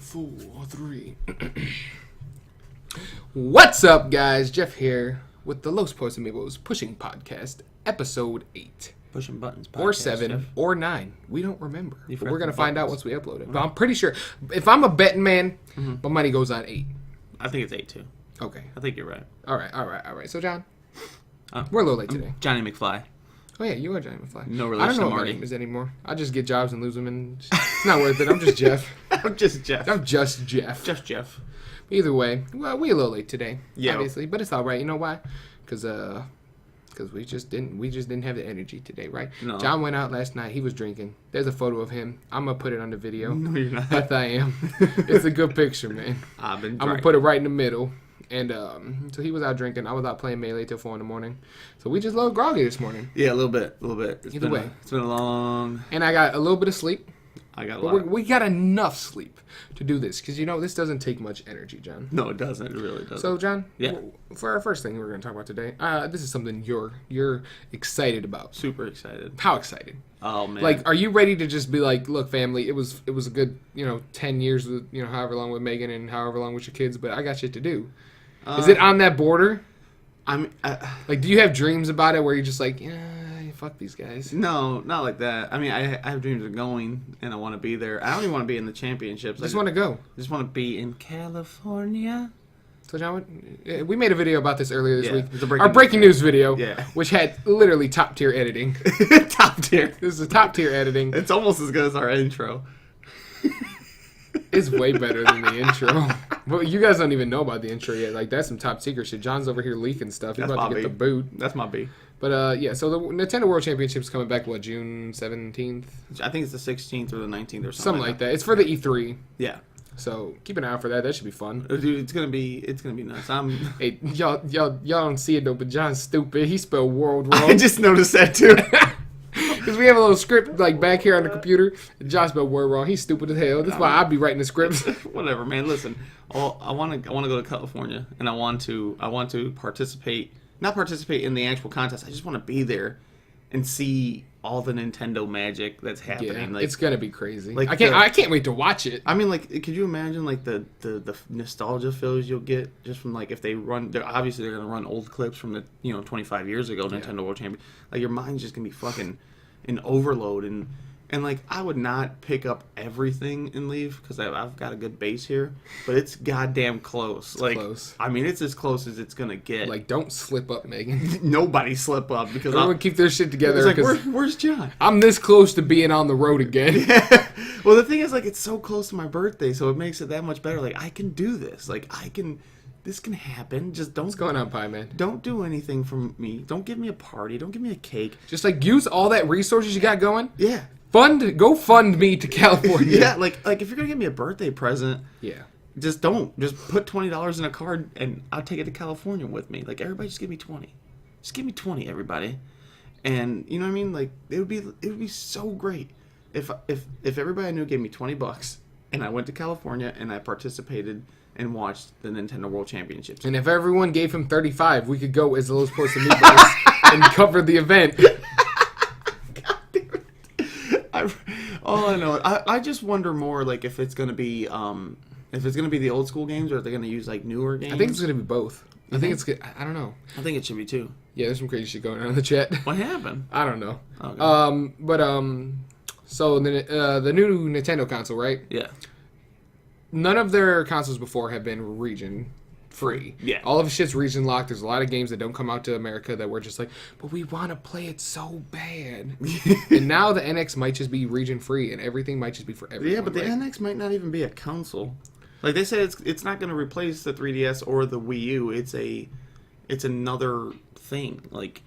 4, 3. What's up, guys? Jeff here with the Los Pollos Amiibos Pushing Podcast, Episode 8. Pushing buttons podcast, or 7, Jeff. or 9. We don't remember. But we're going to the find out buttons. once we upload it. But I'm pretty sure, if I'm a betting man, my money goes on 8. I think it's 8 too. Okay. I think you're right. All right. So, John, we're a little late today. Johnny McFly. Oh, yeah, you are Johnny McFly. No I relation don't know to what my Marty. name is anymore. I just get jobs and lose them, and it's not worth it. I'm just Jeff. I'm just Jeff. I'm just Jeff. Just Jeff. Either way, well, we a little late today, Yeah. obviously, but it's all right. You know why? Because we just didn't have the energy today, right? No. John went out last night. He was drinking. There's a photo of him. I'm gonna put it on the video. No, you're not. Yes, I am. It's a good picture, man. I've been I'm gonna put it right in the middle. And so he was out drinking. I was out playing Melee till 4 in the morning. So we just a little groggy this morning. Yeah, a little bit. Either way. It's been a long... And I got a little bit of sleep. I got a But lot. we got enough sleep to do this. Because, this doesn't take much energy, John. No, it doesn't. It really doesn't. So, John, Yeah. For our first thing we're going to talk about today, this is something you're excited about. Super excited. How excited? Oh, man. Like, are you ready to just be like, look, family, it was a good, 10 years with, however long with Megan and however long with your kids, but I got shit to do. Is it on that border? Like, do you have dreams about it where you're just like, yeah, fuck these guys? No, not like that. I mean, I have dreams of going, and I want to be there. I don't even want to be in the championships. I just want to go. I just want to be in California. So, John, we made a video about this earlier this week. It's a Our breaking news video, Yeah. which had literally top tier editing. Top tier. This is a top tier editing. It's almost as good as our intro. It's way better than the intro. Well, you guys don't even know about the intro yet. Like, that's some top secret shit. John's over here leaking stuff. He's That's about to my get the B. boot. That's my B. But, yeah, so the Nintendo World Championship's coming back, June 17th? I think it's the 16th or the 19th or Something like that. It's for the E3. Yeah. So, keep an eye out for that. That should be fun. Dude, it's gonna be nuts. Hey, y'all don't see it, though, but John's stupid. He spelled world wrong. I just noticed that too. Because we have a little script, like, back here on the computer. And John spelled word wrong. He's stupid as hell. That's why I'd be writing the scripts. Whatever, man. Listen, I want to go to California, and I want to participate. Not participate in the actual contest. I just want to be there and see all the Nintendo magic that's happening. Yeah, like, it's gonna be crazy. like I can't wait to watch it. I mean, like, could you imagine like the nostalgia feels you'll get just from like if they run? Obviously, they're gonna run old clips from the 25 years ago Nintendo World Champion. Like your mind's just gonna be fucking in overload and like I would not pick up everything and leave because I've got a good base here, but it's goddamn close. Like, close. I mean, it's as close as it's gonna get. Like, don't slip up, Megan. Nobody slip up because Everyone keep their shit together. it's like, Because where's John? I'm this close to being on the road again. Well, the thing is, like, it's so close to my birthday, so it makes it that much better. Like, I can do this. Like, this can happen. Just don't. What's going on, Pie Man? Don't do anything for me. Don't give me a party. Don't give me a cake. Just like use all that resources you got going. Yeah. Go fund me to California. Yeah, like if you're gonna give me a birthday present, Yeah. just put $20 in a card and I'll take it to California with me. Like everybody, just give me 20. Just give me 20, everybody. And you know what I mean? Like it would be so great if everybody I knew gave me $20 and I went to California and I participated and watched the Nintendo World Championships. And if everyone gave him 35, we could go as the Los Pollos Amiibos and cover the event. All I know, I just wonder more like if it's gonna be the old school games or if they're gonna use like newer games. I think it's gonna be both. I think it's good. I don't know. I think it should be too. Yeah, there's some crazy shit going on in the chat. What happened? I don't know. Okay. So the new Nintendo console, right? Yeah. None of their consoles before have been region free. Yeah. All of shit's region locked. There's a lot of games that don't come out to America that we're just like, but we want to play it so bad. And now the NX might just be region free, and everything might just be for everyone. Yeah, but the right? NX might not even be a console. Like they said, it's not going to replace the 3DS or the Wii U. It's another thing. Like,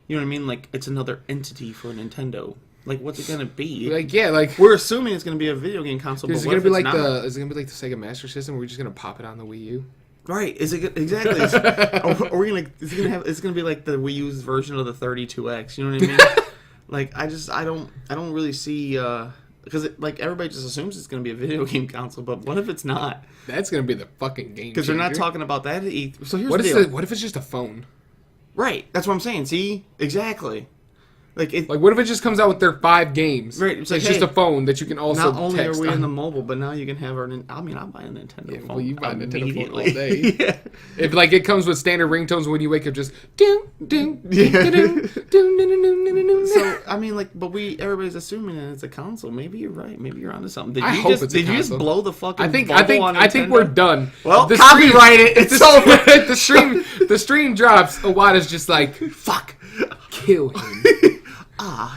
you know what I mean? Like it's another entity for Nintendo. Like, what's it gonna be? Like, yeah, like we're assuming it's gonna be a video game console. is it gonna be like the Sega Master System where we're just gonna pop it on the Wii U? Right? Is it exactly? Are we gonna? Is it gonna have? It's gonna be like the Wii U's version of the 32X. You know what I mean? Like, I don't really see because like everybody just assumes it's gonna be a video game console, but what if it's not? That's gonna be the fucking game. Because they're not talking about that at E3. So here's what the deal. What if it's just a phone? Right. That's what I'm saying. See, exactly. Like what if it just comes out with their 5 games? Right. It's just a phone that you can also not only text are we on. in the mobile, but now you can have our. I mean, I'll buy a Nintendo phone. Well, you buy a Nintendo phone all immediately. day. Yeah. If like it comes with standard ringtones when you wake up, just doom doom Yeah. doom doom doom. So I mean, like, but everybody's assuming that it's a console. Maybe you're right. Maybe you're onto something. Did I you hope just it's a did you just console. blow the fucking? I think Nintendo? we're done. Well, the copyright it. It's over. The stream drops. Awada's just like fuck, kill him.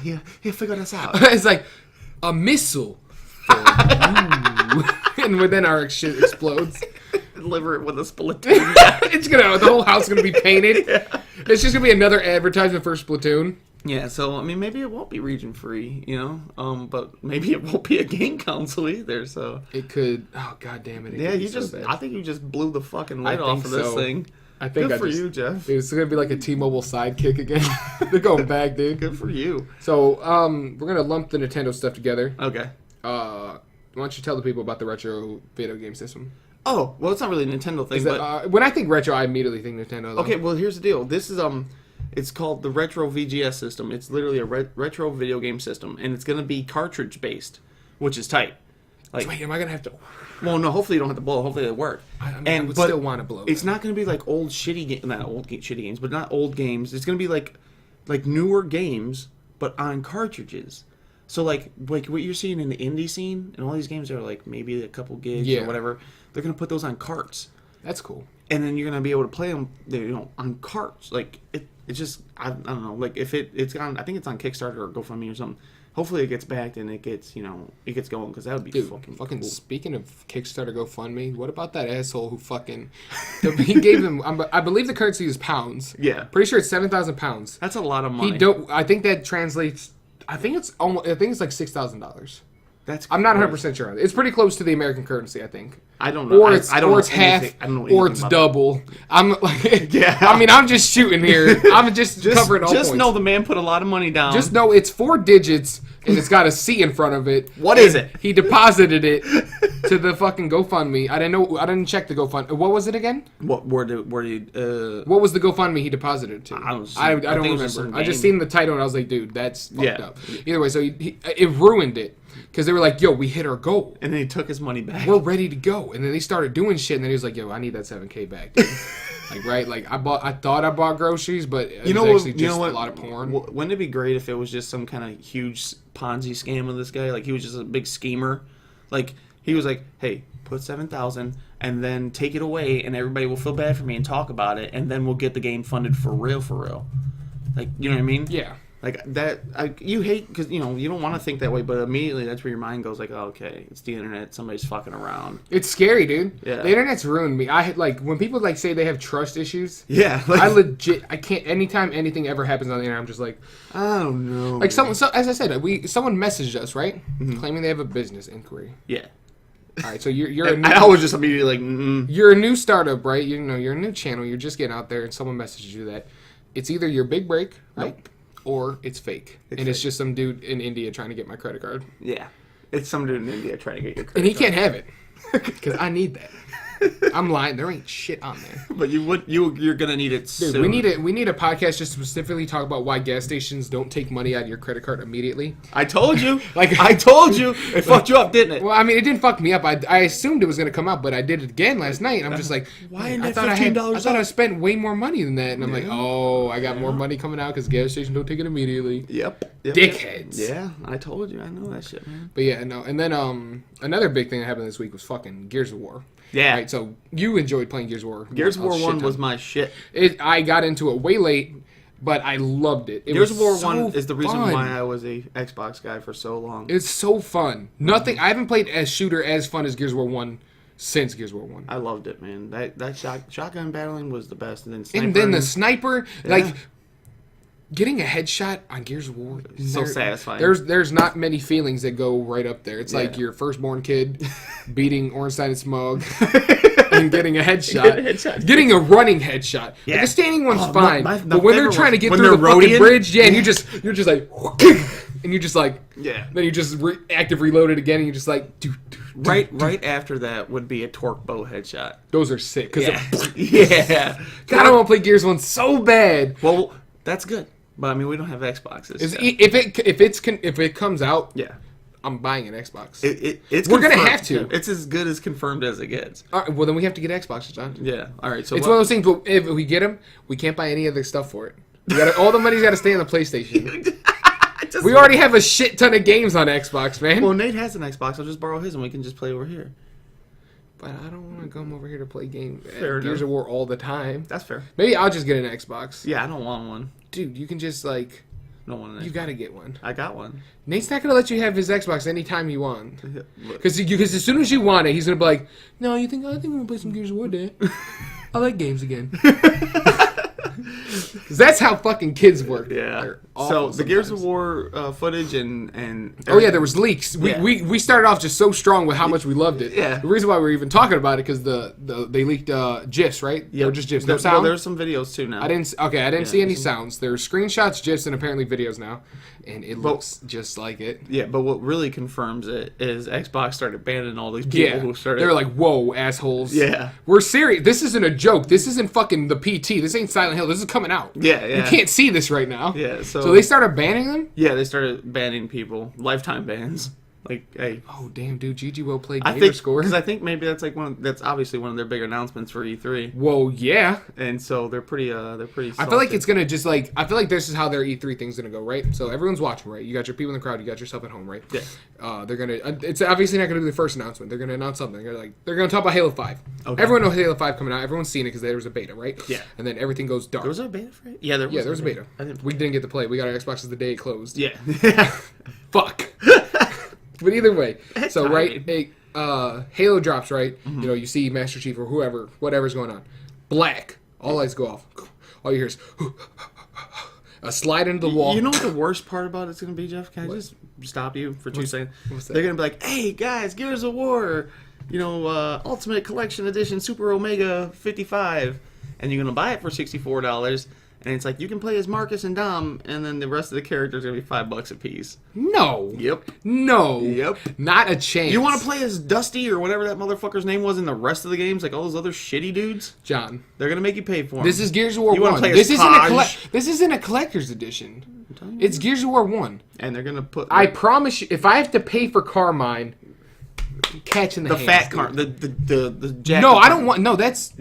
Here, figure this out. It's like a missile. For you. And then our shit explodes. Deliver it with a Splatoon. It's the whole house is gonna be painted. Yeah. It's just gonna be another advertisement for Splatoon. Yeah, so I mean, maybe it won't be region free, but maybe it won't be a game console either. So it could. Oh god damn it! Yeah, I think you just blew the fucking lid off of this thing. I think Good for you, Jeff. Dude, it's gonna be like a T-Mobile sidekick again. They're going back, dude. Good for you. So, we're gonna lump the Nintendo stuff together. Okay. Why don't you tell the people about the retro video game system? Oh, well, it's not really a Nintendo thing, but when I think retro, I immediately think Nintendo. Though. Okay, well, here's the deal. This is it's called the Retro VGS system. It's literally a retro video game system, and it's gonna be cartridge based, which is tight. Like, wait, am I gonna have to? Well, no. Hopefully, you don't have to blow. Hopefully, it work. I would still want to blow. It's not going to be like old shitty games, shitty games, but not old games. It's going to be like newer games, but on cartridges. So like what you're seeing in the indie scene, and all these games are like maybe a couple gigs or whatever. They're going to put those on carts. That's cool. And then you're going to be able to play them, on carts. Like it's just I don't know. Like if it's on, I think it's on Kickstarter or GoFundMe or something. Hopefully it gets backed and it gets going, because that would be fucking cool. Speaking of Kickstarter, GoFundMe, what about that asshole who he gave him? I believe the currency is pounds. Yeah, pretty sure it's 7,000 pounds. That's a lot of money. I think that translates. I think it's like $6,000. I'm not 100% sure. It's pretty close to the American currency, I think. I don't know. Or it's half, or it's double. I'm like, yeah. I mean, I'm just shooting here. I'm just covering all points. Just know the man put a lot of money down. Just know it's 4 digits and it's got a C in front of it. What is it? He deposited it to the fucking GoFundMe. I didn't check the GoFundMe. What was it again? What was the GoFundMe he deposited it to? I don't remember. I just seen the title and I was like, dude, that's fucked up. Either way, so it ruined it. Because they were like, yo, we hit our goal. And then he took his money back. We're ready to go. And then they started doing shit. And then he was like, yo, I need that $7,000 back, dude. Like, right? Like, I thought I bought groceries, but it was actually just a lot of porn. Wouldn't it be great if it was just some kind of huge Ponzi scam of this guy? Like, he was just a big schemer. Like, he was like, hey, put 7,000 and then take it away and everybody will feel bad for me and talk about it. And then we'll get the game funded for real. Like, you know what I mean? Yeah. Like that, you hate, because you don't want to think that way, but immediately that's where your mind goes. Like, oh, okay, it's the internet. Somebody's fucking around. It's scary, dude. Yeah. The internet's ruined me. When people say they have trust issues. Yeah. I can't. Anytime anything ever happens on the internet, I'm just like, I don't know. Like as I said, someone messaged us, right, claiming they have a business inquiry. Yeah. All right, so you're. I was just immediately like, You're a new startup, right? You're a new channel. You're just getting out there, and someone messages you that it's either your big break, right? Nope. Or it's fake. It's just some dude in India trying to get my credit card. Yeah. It's some dude in India trying to get your credit card. And he can't have it. Because I need that. I'm lying. There ain't shit on there. But you're gonna need it soon. Dude, we need a podcast just to specifically talk about why gas stations don't take money out of your credit card immediately. I told you. I told you. It fucked you up, didn't it? Well, I mean, it didn't fuck me up. I assumed it was gonna come out, but I did it again last night, and I'm just like, why? I thought I spent way more money than that, and I'm like, oh, I got more money coming out because gas stations don't take it immediately. Yep. Dickheads. Yeah, I told you. I know that shit, man. But yeah, no. And then another big thing that happened this week was fucking Gears of War. Yeah. Right, so you enjoyed playing Gears of War. Gears of War 1 was my shit. I got into it way late, but I loved it. Gears of War 1 is the reason why I was a Xbox guy for so long. It's so fun. I haven't played a shooter as fun as Gears of War 1 since Gears of War 1. I loved it, man. That shotgun battling was the best. And then the sniper, getting a headshot on Gears of War is so satisfying. There's not many feelings that go right up there. It's like your firstborn kid beating Orange-Sided Smug and getting a headshot. Getting a running headshot. Yeah. Like a standing one's fine. But when they're trying to get through the fucking bridge, and you're just like and you're just like then you just active reload it again and you're just like right after that would be a torque bow headshot. Those are sick. Yeah. God, I want to play Gears 1 so bad. Well, that's good. But I mean, we don't have Xboxes. If it comes out, yeah, I'm buying an Xbox. It's we're gonna have to. It's as good as confirmed as it gets. All right, well, then we have to get Xboxes, John. Yeah. All right. So it's one of those things. But if we get them, we can't buy any other stuff for it. All the money's got to stay on the PlayStation. We already have a shit ton of games on Xbox, man. Well, Nate has an Xbox. I'll just borrow his and we can just play over here. But I don't want to come over here to play Gears of War all the time. That's fair. Maybe I'll just get an Xbox. Yeah, I don't want one. Dude, you can just like... Don't want an Xbox. You gotta get one. I got one. Nate's not gonna let you have his Xbox anytime you want. Because as soon as you want it, he's gonna be like, no, I think I'm gonna play some Gears of War, Dad. I like games again. Because that's how fucking kids work. Yeah. So the Gears of War footage and oh yeah, there was leaks. Yeah. We started off just so strong with how much we loved it. Yeah. The reason why we're even talking about it because they leaked GIFs, right? Yeah. Or just GIFs. No sound. No, there's some videos too now. I didn't see any sounds. There were screenshots, GIFs, and apparently videos now, and it looks just like it. Yeah, but what really confirms it is Xbox started banning all these people who started. They're like, whoa, assholes. Yeah. We're serious. This isn't a joke. This isn't fucking the PT. This ain't Silent Hill. This is coming out. Yeah. You can't see this right now. Yeah. So they started banning them? Yeah, they started banning people. Lifetime bans. Like, hey. Oh, damn, dude. GG will play gamer score. Because I think maybe that's like that's obviously one of their big announcements for E3. Whoa, yeah. And so they're pretty salty. I feel like it's going to just like, I feel like this is how their E3 thing's going to go, right? So everyone's watching, right? You got your people in the crowd, you got yourself at home, right? Yeah. They're going to, it's obviously not going to be the first announcement. They're going to announce something. They're going to talk about Halo 5. Okay. Everyone knows Halo 5 coming out. Everyone's seen it because there was a beta, right? Yeah. And then everything goes dark. There was a beta for it? Yeah, there was a beta. We didn't get to play. We got our Xboxes the day it closed. Yeah. Fuck. But either way, so right, Halo drops, right? Mm-hmm. You know, you see Master Chief or whatever's going on. Black. All lights go off. All you hear is a slide into the wall. You know what the worst part about it's going to be, Jeff? Can I just stop you for 2 seconds? What's that? They're going to be like, hey, guys, Gears of War, Ultimate Collection Edition Super Omega 55. And you're going to buy it for $64. And it's like, you can play as Marcus and Dom, and then the rest of the characters are going to be $5 a piece. No. Yep. No. Yep. Not a chance. You want to play as Dusty or whatever that motherfucker's name was in the rest of the games, like all those other shitty dudes? John. They're going to make you pay for them. This is Gears of War 1. This isn't a collector's edition. It's Gears of War 1. And they're going to put... I promise you, if I have to pay for Carmine... Catching the fat car, the jack. No, I don't want. No, that's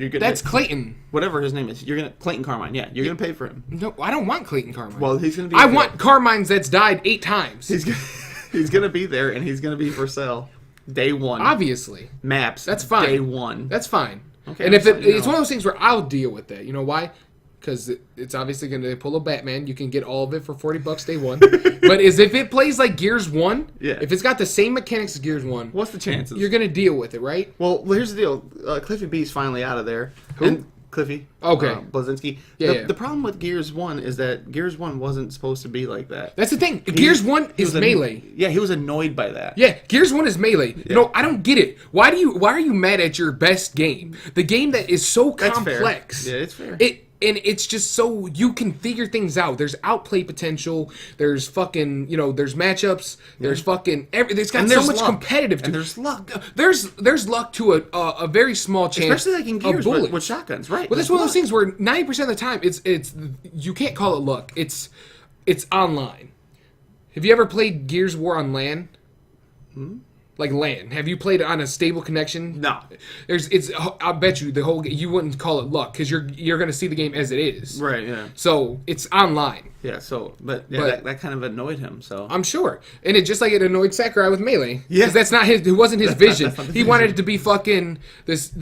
Clayton. Whatever his name is, Clayton Carmine. Yeah, you're gonna pay for him. No, I don't want Clayton Carmine. Well, he's gonna be. I want Carmines that's died 8 times. He's gonna be there, and he's gonna be for sale day one. Obviously, maps. That's fine. Day one. That's fine. Okay. And if it's one of those things where I'll deal with that. You know why? Because it's obviously going to pull a Batman. You can get all of it for $40 day one. But if it plays like Gears 1, if it's got the same mechanics as Gears 1, what's the chances? You're going to deal with it, right? Well, here's the deal. Cliffy B's finally out of there. Who? And Cliffy. Okay. Blazinski. The problem with Gears 1 is that Gears 1 wasn't supposed to be like that. That's the thing. Gears 1 is melee. Yeah, he was annoyed by that. Yeah, Gears 1 is melee. Yeah. No, I don't get it. Why are you mad at your best game? The game that is so complex. Fair. Yeah, it's fair. And it's just so you can figure things out. There's outplay potential. There's fucking, there's matchups. There's fucking it's got so much competitive. And there's luck. There's luck to a very small chance. Especially like in Gears with shotguns, right? Well, that's one of those things where 90% of the time it's you can't call it luck. It's online. Have you ever played Gears of War on LAN? Like LAN. Have you played on a stable connection? No. I bet you the whole you wouldn't call it luck because you're going to see the game as it is. Right. Yeah. So it's online. Yeah. So, but that kind of annoyed him. So I'm sure, and it just like it annoyed Sakurai with Melee. Yeah. Because that's not his. It wasn't his vision. He wanted it to be fucking this.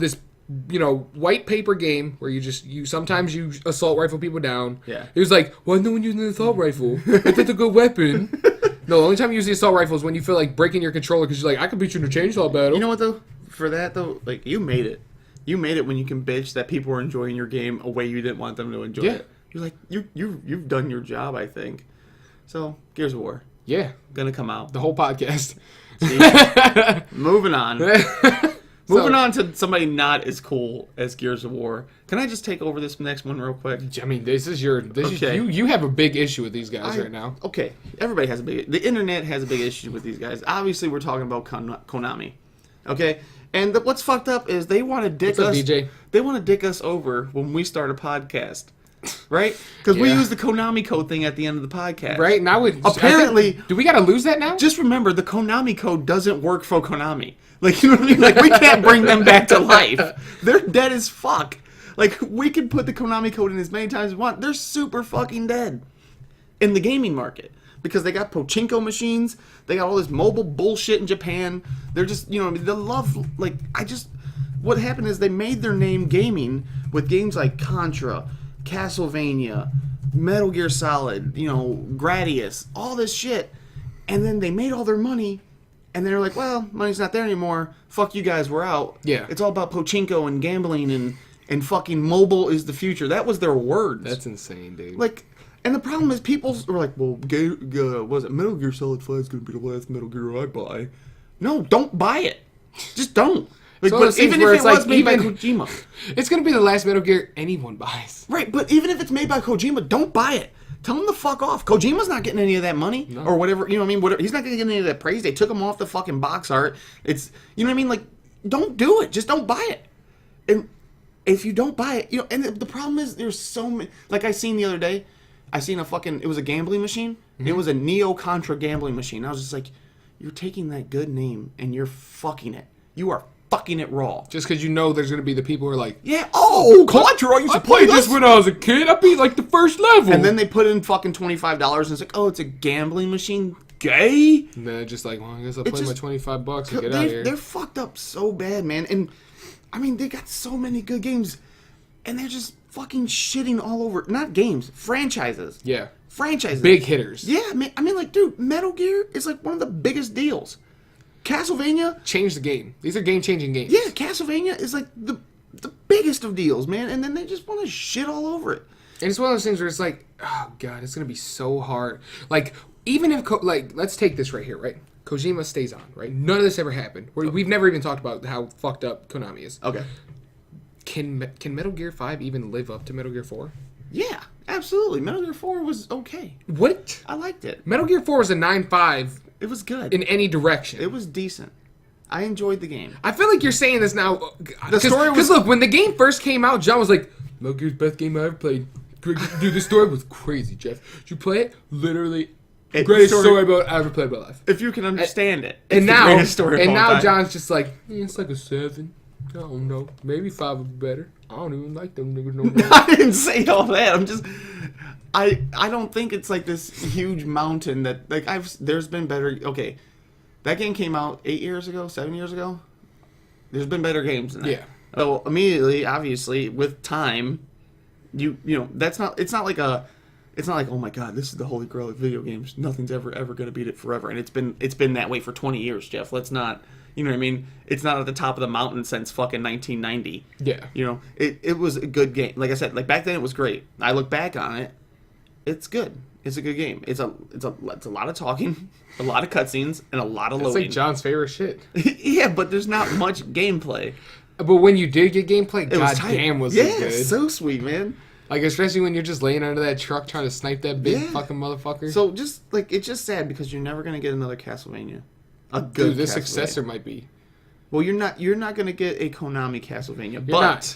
White paper game where you sometimes you assault rifle people down. Yeah. He was like, well, no one using an assault rifle. It's a good weapon. No, the only time you use the assault rifle is when you feel like breaking your controller because you're like, I could beat you in a chainsaw battle. You know what though? For that though, like you made it. You made it when you can bitch that people were enjoying your game a way you didn't want them to enjoy it. You're like you've done your job, I think. So Gears of War. Yeah. Gonna come out. The whole podcast. Moving on. Moving on to somebody not as cool as Gears of War. Can I just take over this next one real quick? I mean, you have a big issue with these guys right now. Okay, everybody has the internet has a big issue with these guys. Obviously, we're talking about Konami. Okay, and what's fucked up is they want to dick us. DJ? They want to dick us over when we start a podcast. right? Because we Yeah. use the Konami code thing at the end of the podcast. Right? Now Apparently... do we got to lose that now? Just remember, the Konami code doesn't work for Konami. Like, you know what I mean? Like, we can't bring them back to life. They're dead as fuck. Like, we can put the Konami code in as many times as we want. They're super fucking dead in the gaming market. Because they got pachinko machines. They got all this mobile bullshit in Japan. They're just, you know, they love, like, what happened is they made their name gaming with games like Contra, Castlevania, Metal Gear Solid, you know, Gradius, all this shit. And then they made all their money, and they're like, well, money's not there anymore. Fuck you guys, we're out. Yeah. It's all about pachinko and gambling and fucking mobile is the future. That was their words. That's insane, dude. Like, and the problem is people were like, well, was it Metal Gear Solid 5 is going to be the last Metal Gear I buy? No, don't buy it. Just don't. Like, but even if it was made by Kojima. It's going to be the last Metal Gear anyone buys. Right, but even if it's made by Kojima, don't buy it. Tell him to fuck off. Kojima's not getting any of that money. No. Or whatever, you know what I mean? Whatever. He's not going to get any of that praise. They took him off the fucking box art. It's, you know what I mean? Like, don't do it. Just don't buy it. And if you don't buy it, you know, and the problem is there's so many, like I seen the other day, I seen it was a gambling machine. Mm-hmm. It was a Neo-Contra gambling machine. I was just like, you're taking that good name and you're fucking it. You are fucking it raw. Just because you know there's going to be the people who are like, yeah, Contra, I used to play this when I was a kid. I beat like the first level. And then they put in fucking $25 and it's like, oh, it's a gambling machine? Gay? And then just like, well, I guess I'll play my $25 and get out of here. They're fucked up so bad, man. And, I mean, they got so many good games and they're just fucking shitting all over. Not games, franchises. Yeah. Franchises. Big hitters. Yeah, I mean, like, dude, Metal Gear is like one of the biggest deals. Castlevania. Change the game. These are game-changing games. Yeah, Castlevania is like the biggest of deals, man. And then they just want to shit all over it. And it's one of those things where it's like, oh, God, it's going to be so hard. Like, even if, let's take this right here, right? Kojima stays on, right? None of this ever happened. We've never even talked about how fucked up Konami is. Okay. Can Metal Gear 5 even live up to Metal Gear 4? Yeah, absolutely. Metal Gear 4 was okay. What? I liked it. Metal Gear 4 was a 9.5. It was good. In any direction. It was decent. I enjoyed the game. I feel like you're saying this now. The story was... Because look, when the game first came out, John was like, Metal Gear's best game I ever played. Dude, the story was crazy, Jeff. Did you play it? Literally... greatest story about I ever played in my life. If you can understand it. And now John's just like, it's like a 7. I don't know. Maybe 5 would be better. I don't even like them niggas no more. I didn't say all that. I'm just... I don't think it's like this huge mountain that... Like, there's been better... Okay. That game came out 8 years ago? 7 years ago? There's been better games than that. Yeah. So, immediately, obviously, with time, you know, that's not... It's not like, oh my god, this is the holy grail of video games. Nothing's ever going to beat it forever. And it's been that way for 20 years, Jeff. Let's not... You know what I mean? It's not at the top of the mountain since fucking 1990. Yeah. You know, it was a good game. Like I said, like back then it was great. I look back on it, it's good. It's a good game. It's a lot of talking, a lot of cutscenes, and a lot of loading. It's like John's favorite shit. Yeah, but there's not much gameplay. But when you did get gameplay, goddamn was it good. Yeah, so sweet, man. Like, especially when you're just laying under that truck trying to snipe that big fucking motherfucker. So, just, like, it's just sad because you're never going to get another Castlevania. A good Dude, the successor might be. Well, you're not going to get a Konami Castlevania. You're not.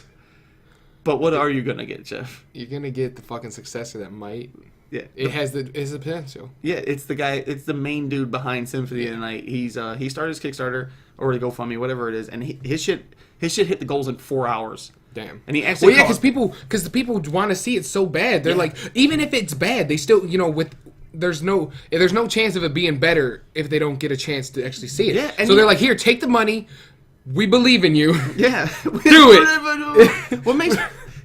But what are you going to get, Jeff? You're going to get the fucking successor that might. Yeah. It has the potential. Yeah, it's the guy, it's the main dude behind Symphony of the Night. He started his Kickstarter, or the GoFundMe, whatever it is, and his shit hit the goals in 4 hours. Damn. And he actually because the people want to see it so bad. They're like, even if it's bad, they still, you know, there's no chance of it being better if they don't get a chance to actually see it. Yeah, and so they're like, here, take the money. We believe in you. Yeah. Do it. What makes,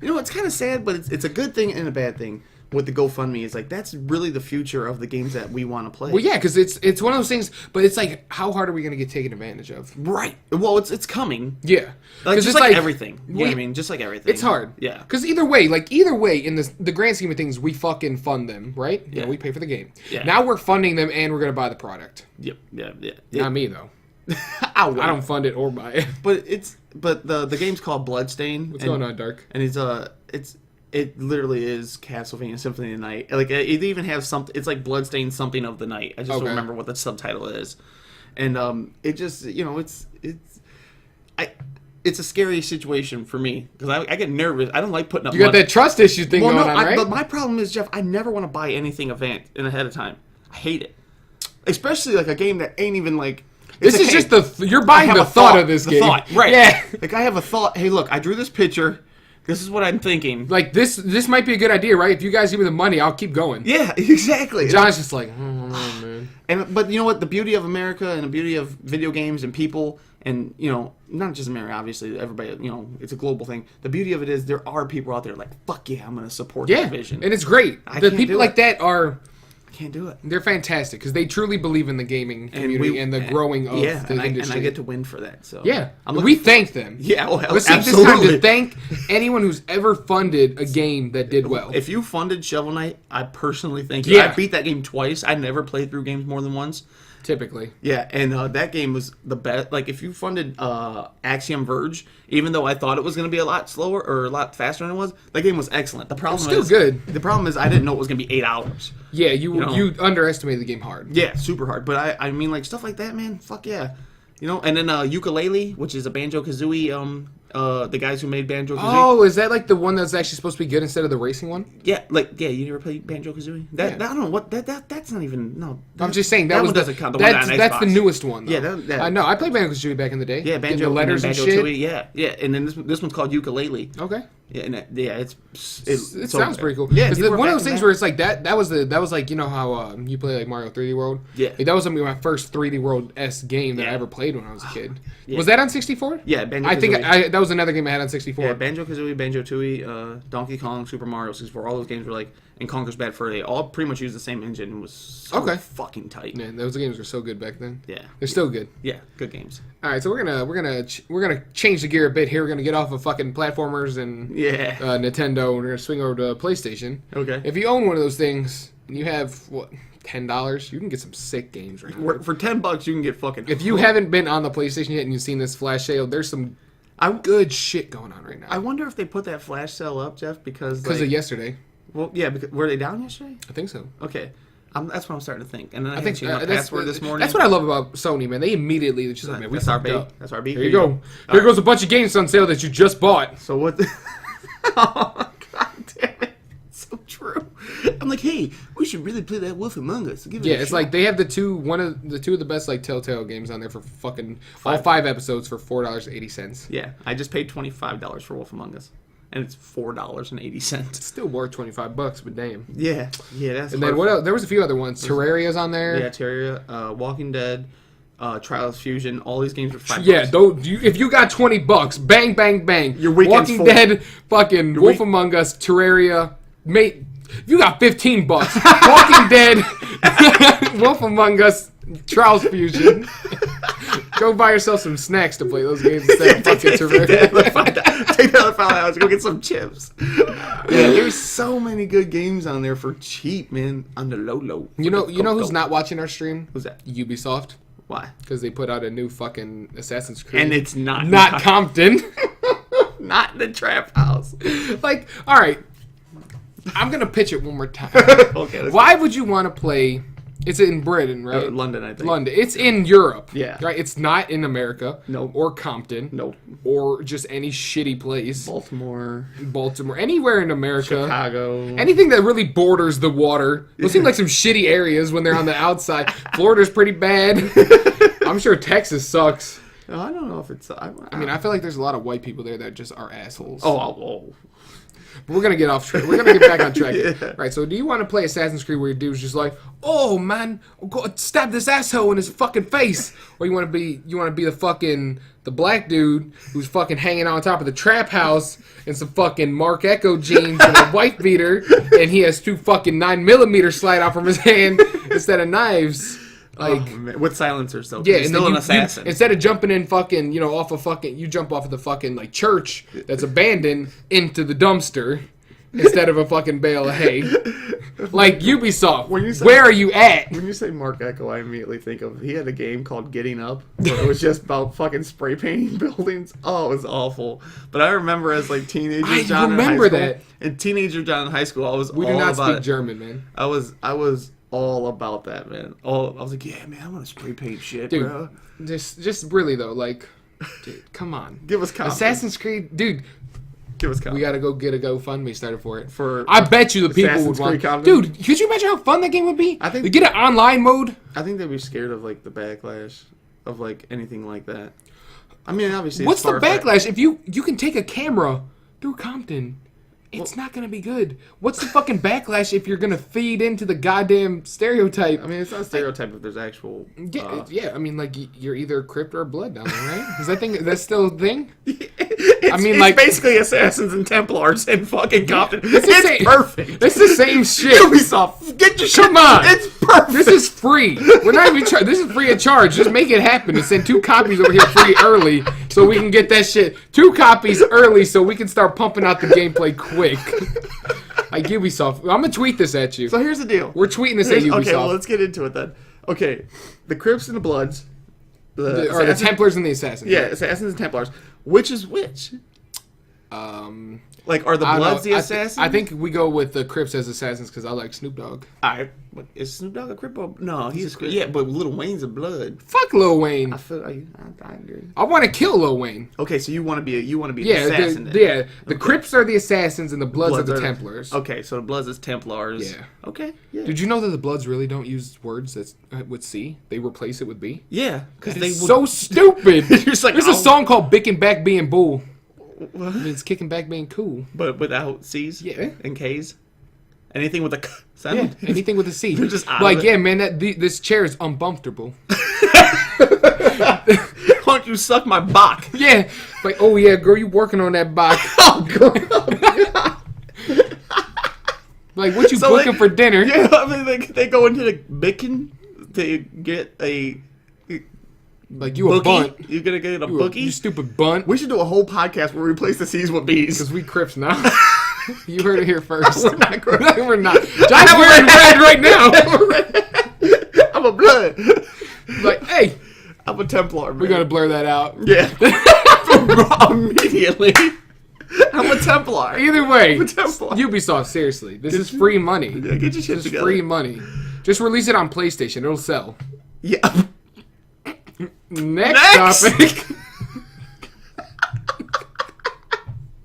you know, it's kind of sad, but it's a good thing and a bad thing. With the GoFundMe, is like that's really the future of the games that we want to play. Well, yeah, because it's one of those things, but it's like, how hard are we going to get taken advantage of? Right. Well, it's coming. Yeah. Like, just like everything. You know what I mean? Just like everything. It's hard. Yeah. Because either way, in the grand scheme of things, we fucking fund them, right? Yeah. You know, we pay for the game. Yeah. Now we're funding them, and we're going to buy the product. Yep. Yeah. Not me though. I don't fund it or buy it. But the game's called Bloodstain. What's going on, Dark? And it literally is Castlevania Symphony of the Night. Like, it even has something... It's like Bloodstained Something of the Night. I just don't remember what the subtitle is. And, it just... You know, it's a scary situation for me because I get nervous. I don't like putting up. You got that trust issue thing going on, right? But my problem is, Jeff, I never want to buy anything ahead of time. I hate it, especially like a game that ain't even like. This is just you're buying the thought of this game. Thought, right? Yeah. Like I have a thought. Hey, look, I drew this picture. This is what I'm thinking. Like this might be a good idea, right? If you guys give me the money, I'll keep going. Yeah, exactly. John's just like, oh man. But you know what? The beauty of America and the beauty of video games and people, and not just America, obviously, everybody. It's a global thing. The beauty of it is there are people out there like, fuck yeah, I'm gonna support that vision. And it's great. The people like that are. Can't do it. They're fantastic because they truly believe in the gaming community and the growing of the industry. And I get to win for that. So yeah, we thank them. Yeah, well, let's take this time to thank anyone who's ever funded a game that did well. If you funded Shovel Knight, I personally thank you. Yeah. I beat that game twice. I never played through games more than once. Typically. Yeah, and that game was the best. Like, if you funded Axiom Verge, even though I thought it was going to be a lot slower or a lot faster than it was, that game was excellent. The problem is good. The problem is I didn't know it was going to be 8 hours. Yeah, you underestimated the game hard. Yeah, super hard. But I mean, like, stuff like that, man, fuck yeah. And then Ukulele, which is a Banjo-Kazooie, the guys who made Banjo-Kazooie. Oh, is that like the one that's actually supposed to be good instead of the racing one? Yeah, you never played Banjo-Kazooie? I don't know what that's not even I'm just saying that one doesn't count. That's the newest one. Though. Yeah, I know. I played Banjo-Kazooie back in the day. Yeah, Banjo letters and shit. Yeah, and then this one's called Ukulele. Okay. Yeah, and it sounds pretty cool. Yeah, because one of those things where it's like that was like how you play like Mario 3D World. Yeah, like, that was my first 3D World-esque game that I ever played when I was a kid. Yeah. Was that on 64? Yeah, Banjo-Kazooie. I think that was another game I had on 64. Yeah, Banjo-Kazooie, Banjo-Tooie, Donkey Kong, Super Mario 64. All those games were like, and Conker's Bad Fur. They all pretty much used the same engine. And was so fucking tight. Yeah, those games were so good back then. Yeah, they're still good. Yeah, good games. All right, so we're gonna change the gear a bit here. We're gonna get off of fucking platformers and Nintendo. And we're gonna swing over to PlayStation. Okay. If you own one of those things, and you have $10, you can get some sick games right now. For $10, you can get fucking. If you haven't been on the PlayStation yet and you've seen this flash sale, there's some good shit going on right now. I wonder if they put that flash sale up, Jeff, because of yesterday. Well, yeah, because, were they down yesterday? I think so. Okay. That's what I'm starting to think. And then I think changed my password this morning. That's what I love about Sony, man. They immediately just like, man, that's our baby. That's our baby. Here you go. Here goes a bunch of games on sale that you just bought. So what? Oh, God damn it. It's so true. I'm like, hey, we should really play that Wolf Among Us. It's like they have two of the best like Telltale games on there for fucking all 5 episodes for $4.80. Yeah, I just paid $25 for Wolf Among Us. And it's $4.80. It's still worth $25, but damn. Yeah, that's. And then what else? There was a few other ones. Terraria's on there. Yeah, Terraria, Walking Dead, Trials Fusion. All these games are $5. Yeah, if you got $20, bang, bang, bang. Your weekend's Walking Dead, fucking Wolf Among Us, Terraria, mate. If you got $15, Walking Dead, Wolf Among Us, Trials Fusion. Go buy yourself some snacks to play those games instead of fucking Terraria. Take the other $5. Go get some chips. Yeah, there's so many good games on there for cheap, man. On the low. You know who's not watching our stream? Who's that? Ubisoft. Why? Because they put out a new fucking Assassin's Creed. And it's not Compton. Not in the trap house. Like, all right. I'm going to pitch it one more time. Okay. Why would you want to play... It's in Britain, right? London, I think. London. It's in Europe. Yeah. Right? It's not in America. No. Or Compton. No. Or just any shitty place. Baltimore. Anywhere in America. Chicago. Anything that really borders the water. Those seem like some shitty areas when they're on the outside. Florida's pretty bad. I'm sure Texas sucks. I don't know if it's... I mean, I feel like there's a lot of white people there that just are assholes. Oh. But we're going to get off track. We're going to get back on track. Yeah. Right, so do you want to play Assassin's Creed where your dude's just like, oh, man, go stab this asshole in his fucking face? Or you want to be the black dude who's fucking hanging on top of the trap house in some fucking Mark Echo jeans and a wife beater, and he has 2 fucking 9mm slide out from his hand instead of knives. Like with silencers, though. Yeah, he's still an assassin. Instead of jumping in fucking, you jump off of the fucking like church that's abandoned into the dumpster instead of a fucking bale of hay. Like Ubisoft, where are you at? When you say Mark Echo, I immediately think of he had a game called Getting Up, where it was just about fucking spray painting buildings. Oh, it was awful. But I remember as like teenager John in high school, and teenager John in high school, I was we all do not about speak German, man. I was all about that, man. I was like, yeah, man, I want to spray paint shit, dude, bro. Just really though, like, Dude, come on. Give us confidence. Assassin's Creed, dude. Give us confidence. We gotta go get a GoFundMe started for it. I bet you the people Assassin's would want. Creed Dude, could you imagine how fun that game would be? I think to get an online mode. I think they'd be scared of like the backlash of like anything like that. I mean, obviously, what's the backlash if you can take a camera through Compton? It's not gonna be good. What's the fucking backlash if you're gonna feed into the goddamn stereotype? I mean, it's not a stereotype if there's actual. Yeah. I mean, like you're either crypt or blood down there, right? Is that thing that's still a thing? It's basically Assassins and Templars in fucking Compton. It's perfect. It's the same shit. Ubisoft, get your shit. Come on, it's perfect. This is free. We're not even. This is free of charge. Just make it happen and send 2 copies over here free early so we can get that shit. 2 copies early so we can start pumping out the gameplay quick. Like Ubisoft. I'm gonna tweet this at you. So here's the deal. We're tweeting this at Ubisoft. Okay, well, let's get into it then. Okay, the Crips and the Bloods. The Templars and the Assassins. Yeah, right? Assassins and Templars. Which is which? Like, are the Bloods the Assassins? I think we go with the Crips as Assassins because I like Snoop Dogg. Is Snoop Dogg a Crip? No, he's a Crip. Yeah, but Lil Wayne's a Blood. Fuck Lil Wayne. I agree. I want to kill Lil Wayne. Okay, so you want to be an assassin. The Crips are the Assassins and the Bloods are the Templars. Okay, so the Bloods is Templars. Yeah. Okay. Yeah. Did you know that the Bloods really don't use words that's with C? They replace it with B. Yeah, because they so stupid. You're just like, there's a song called "Bicking Back Being Bull." What? It means kicking back being cool. But without C's? Yeah. And K's? Anything with a K sound? Yeah, anything with a C. You're just like, yeah, man, this chair is uncomfortable. Why don't you suck my bach? Yeah. Like, oh, yeah, girl, you working on that bach. Oh, God. Like, what you cooking for dinner? Yeah, I mean, they go into the bacon to get a... Like you a bunt. You're gonna get a bookie? You stupid bunt. We should do a whole podcast where we replace the C's with B's. Because we Crips now. You heard it here first. We're not Crips. No, we're not. John's wearing red right now. I'm a Blood. Like, hey. I'm a Templar, man. We're gonna blur that out. Yeah. Immediately. I'm a Templar. Either way. I'm a Templar. Ubisoft, seriously. This is free money. Yeah, get your shit together. This is free money. Just release it on PlayStation. It'll sell. Yeah. Next topic.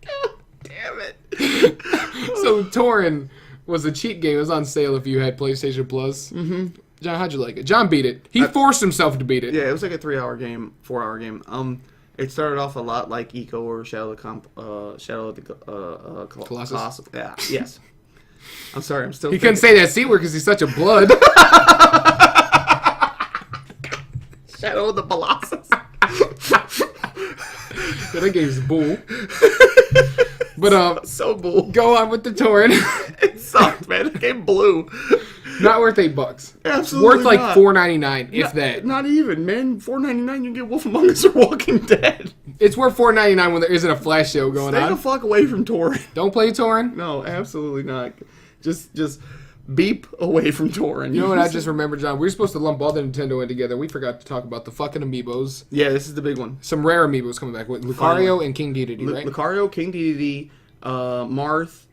God damn it. So Torrent was a cheat game. It was on sale if you had PlayStation Plus. Mm-hmm. John, how'd you like it? John beat it. He forced himself to beat it. Yeah, it was like a 3-hour game, 4-hour game. It started off a lot like Eco or Shadow of the Colossus. Yeah, yes. I'm sorry, I'm still. He couldn't say that C word because he's such a blood. Shadow of the Colossus. Yeah, that game's bull. But so bull. Go on with the Torrent. It sucked, man. That game blew. Not worth $8. Absolutely worth like not. $4.99, if that. Not even, man. $4.99, you can get Wolf Among Us or Walking Dead. It's worth $4.99 when there isn't a flash sale going on. Stay the fuck away from Torrent. Don't play Torrent. No, absolutely not. Just beep away from Torrent. You know what I just remembered, John? We were supposed to lump all the Nintendo in together. We forgot to talk about the fucking Amiibos. Yeah, this is the big one. Some rare Amiibos coming back with Lucario and King Dedede, right? Lucario, King Dedede, Marth,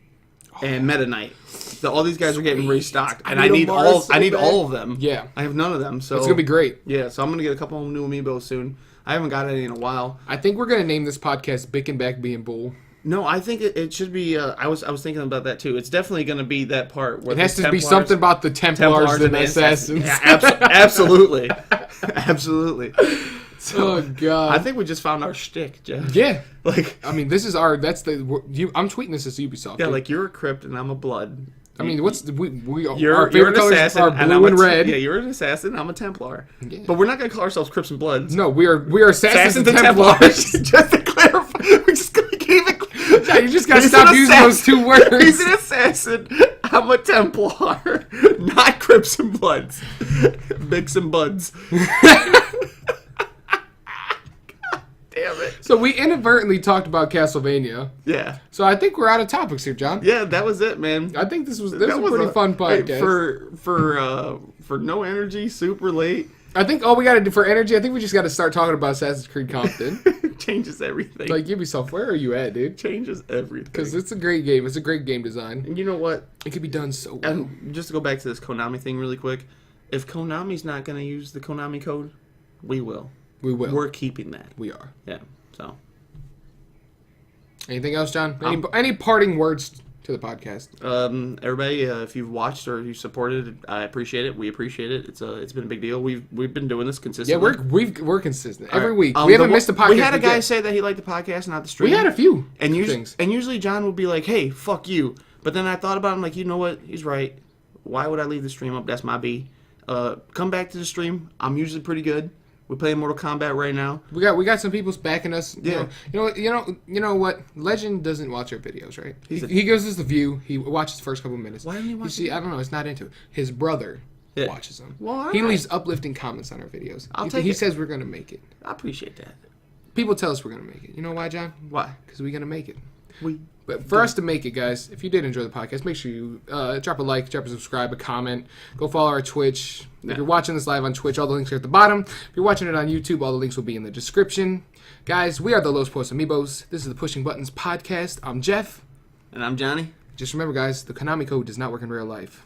and Meta Knight. So all these guys are getting restocked, and I need all of them. Yeah, I have none of them, so it's gonna be great. Yeah, so I'm gonna get a couple of new Amiibos soon. I haven't got any in a while. I think we're gonna name this podcast "Bicking Back Being Bull." No, I think it should be. I was thinking about that too. It's definitely going to be that part where it has to be something about the Templars and Assassins. Yeah, absolutely, absolutely. So, oh God! I think we just found our shtick, Jeff. Yeah, like I mean, this is our. That's the. I'm tweeting this as Ubisoft. Yeah, like you're a Crypt and I'm a Blood. I mean, what's you're our favorite an colors assassin are blue and red. Yeah, you're an assassin. I'm a Templar. Yeah. But we're not going to call ourselves Crips and Bloods. No, we are assassins and Templars. Just to clarify, we're just going to keep it. Yeah, you just got to stop using those 2 words. He's an assassin. I'm a Templar. Not Crips and Bloods. Bics and Buds. Damn it. So we inadvertently talked about Castlevania. Yeah. So I think we're out of topics here, John. Yeah, that was it, man. I think this was a pretty fun podcast. For no energy, super late. I think all we got to do for energy, I think we just got to start talking about Assassin's Creed Compton. Changes everything. Like, Ubisoft, where are you at, dude? Changes everything. Because it's a great game. It's a great game design. And you know what? It could be done so well. And just to go back to this Konami thing really quick, if Konami's not going to use the Konami code, we will. We will. We're keeping that. We are. Yeah. So. Anything else, John? Any parting words to the podcast? Everybody, if you've watched or you supported it, I appreciate it. We appreciate it. It's been a big deal. We've been doing this consistently. Yeah, we're consistent every week. We haven't missed a podcast. We had a guy say that he liked the podcast, not the stream. We had a few things. And usually John would be like, "Hey, fuck you." But then I thought about him, like, you know what? He's right. Why would I leave the stream up? That's my B. Come back to the stream. I'm usually pretty good. We're playing Mortal Kombat right now. We got some people's backing us. Yeah. You know what? Legend doesn't watch our videos, right? He gives us the view. He watches the first couple minutes. Why didn't he watch? I don't know. It's not into it. His brother watches them. Well, he leaves uplifting comments on our videos. He says we're gonna make it. I appreciate that. People tell us we're gonna make it. You know why, John? Why? Because we're gonna make it. But for us to make it, guys, if you did enjoy the podcast, make sure you drop a like, drop a subscribe, a comment. Go follow our Twitch. If you're watching this live on Twitch, all the links are at the bottom. If you're watching it on YouTube, all the links will be in the description. Guys, we are the Los Pollos Amiibos. This is the Pushing Buttons podcast. I'm Jeff. And I'm Johnny. Just remember, guys, the Konami code does not work in real life.